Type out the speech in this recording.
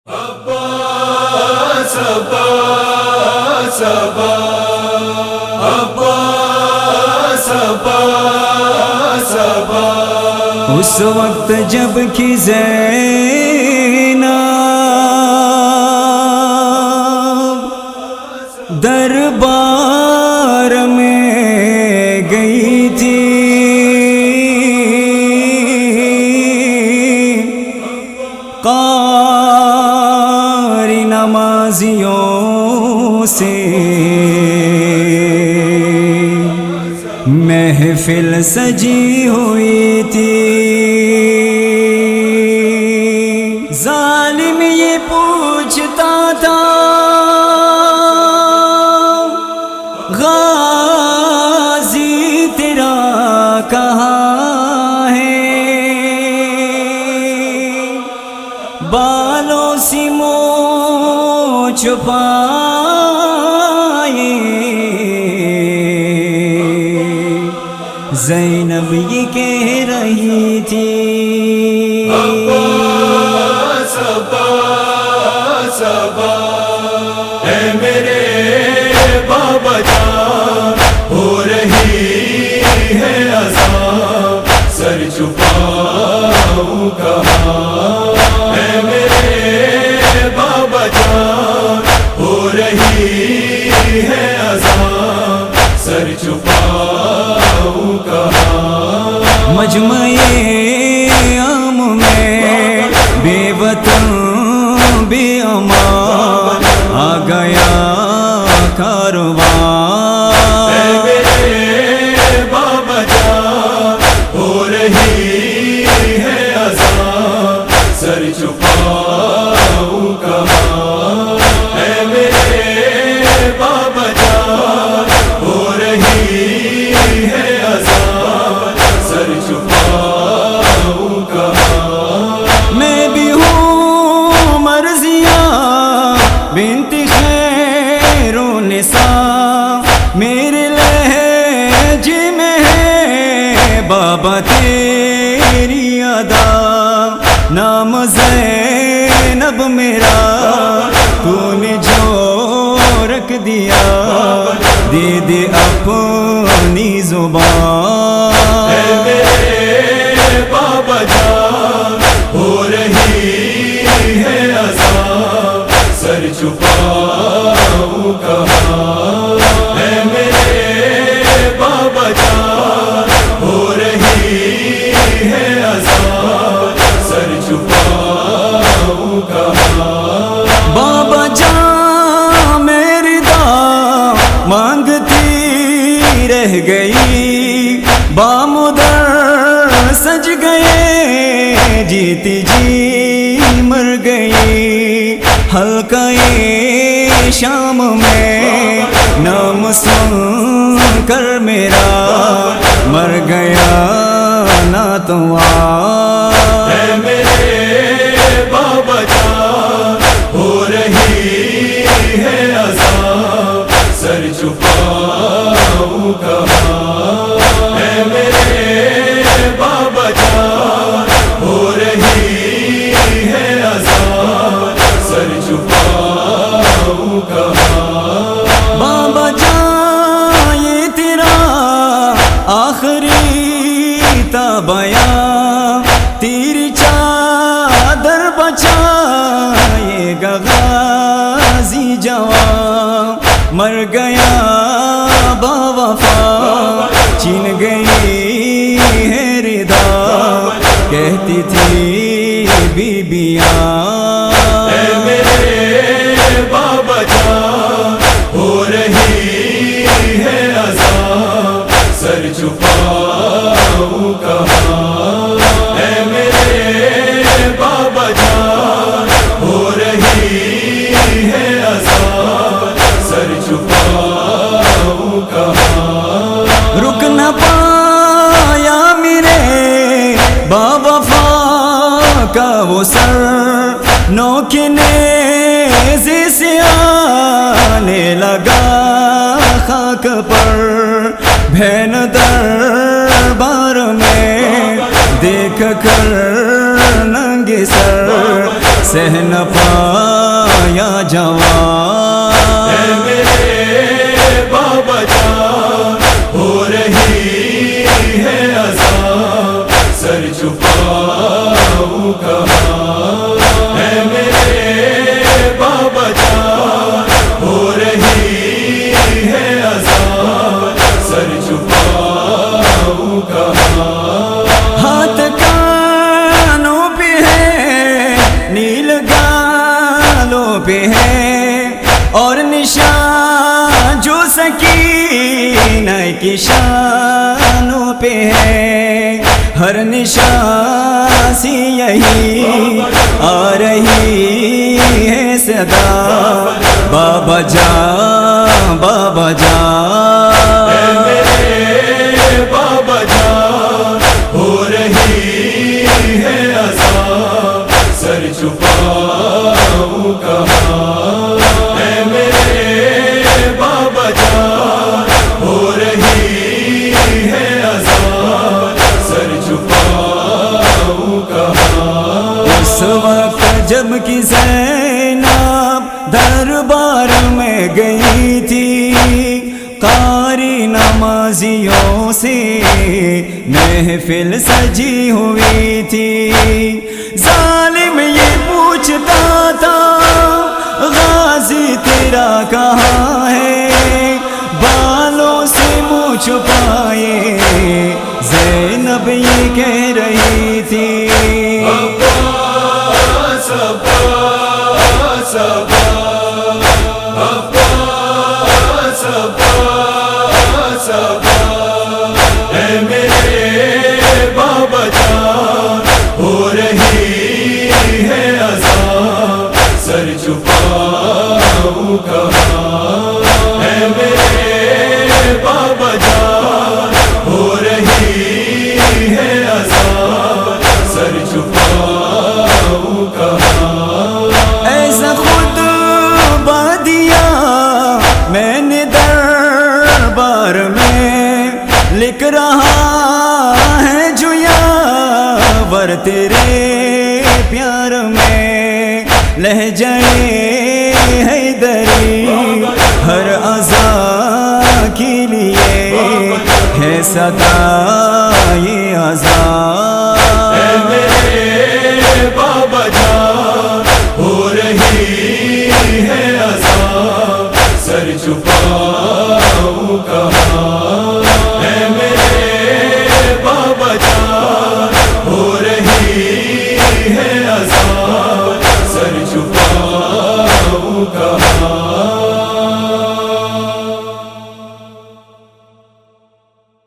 عباس عباس عباس عباس عباس اس وقت جب کہ زینب دربار میں گئی تھی، قاری نمازیوں سے محفل سجی ہوئی تھی، ظالم یہ پوچھتا تھا غازی تیرا کہاں ہے، بالوں سے منہ چھپائے زینب یہ کہہ رہی تھی، عباس عباس عباس اے میرے بابا جان، ہو رہی ہے عذاب، سر چھپاؤں کہاں، اے میرے بابا جان، ہو رہی ہے عذاب، سر چھپاؤں کہاں۔ مجمع عام میں بے وطن بے امان آ گیا کاروان، اے میرے بابا جان، ہو رہی ہے عذاب، سر چھپاؤں کہاں، اے میرے بابا جان، ہو رہی ہے عذاب، سر چھپاؤں کہاں۔ میں بھی ہوں مرضیہ بنت خیر النساء، میرے لہجے میں ہے بابا تیری ادا، نام زینب میرا تو نے جو رکھ دیا، دے دے اپنی زبان، اے میرے بابا جان، ہو رہی ہے عذاب، سر چھپاؤں کہاں، اے میرے بابا جان، ہو رہی ہے عذاب، سر چھپاؤں کہاں۔ بابا جان میری دعا مانگتی رہ گئی، بامدر سج گئے جیتی جی مر گئی، حلقہ شام میں نام سن کر میرا مر گیا ناتواں، اے میرے بابا جان، ہو رہی ہے عذاب، سر چھپاؤں کہاں، اے میرے بابا جان، ہو رہی ہے عذاب، سر چھپاؤں کہاں۔ بابا جان یہ تیرا آخری تا بیان، تیری چادر بچائے گا غازی جوان، مر گیا باوفا چھین گئی ہے ردا، کہتی تھی بیبیاں، اے میرے بابا جان، ہو رہی ہے عذاب، سر چھپاؤں کہاں، اے میرے بابا جان، ہو رہی ہے عذاب، سر چھپاؤں کہاں۔ رک نہ پایا میرے باوفا کا وہ سر، نوکے نیزے سے آنے لگا خاک پر، بہن دربار میں دیکھ کر ننگے سر سہ نہ پایا جوان. اے میرے بابا جان ہو رہی ہے اذان سر چھپاؤں کہاں. اے میرے بابا جان ہو رہی ہے اذان سر چھپاؤں کہاں. ہاتھ کانوں پہ ہے نیل گالوں پہ ہے اور نشان جو سکینہ کی شانوں پہ ہے. ہر نشان سی یہی آ رہی ہے صدا بابا جان بابا جان. اے میرے بابا جان ہو رہی ہے اذان سر چھپاؤں کہاں. اے میرے بابا جان ہو رہی ہے اذان سر چھپاؤں کہاں. اس وقت جب کہ زینب دربار میں گئی تھی قاری نمازیوں سے محفل سجی ہوئی تھی. ظالم یہ پوچھتا تھا غازی تیرا کہاں ہے بالوں سے منہ چھپائے زینب یہ کہہ رہی تھی. عباس عباس عباس عباس عباس. اے میرے بابا جان ہو رہی ہے اذان سر چھپاؤں کہاں. اے میرے بابا جان ہو رہی ہے اذان سر چھپاؤں کہاں. ایسا خطبہ دیا میں نے دربار میں لکھ رہا ہے جو یاور تیرے پیار میں لہجہ حیدری ہر اذان کے لیے ہے صدا یہ اذان. اے میرے بابا جان ہو رہی ہے اذان سر چھپا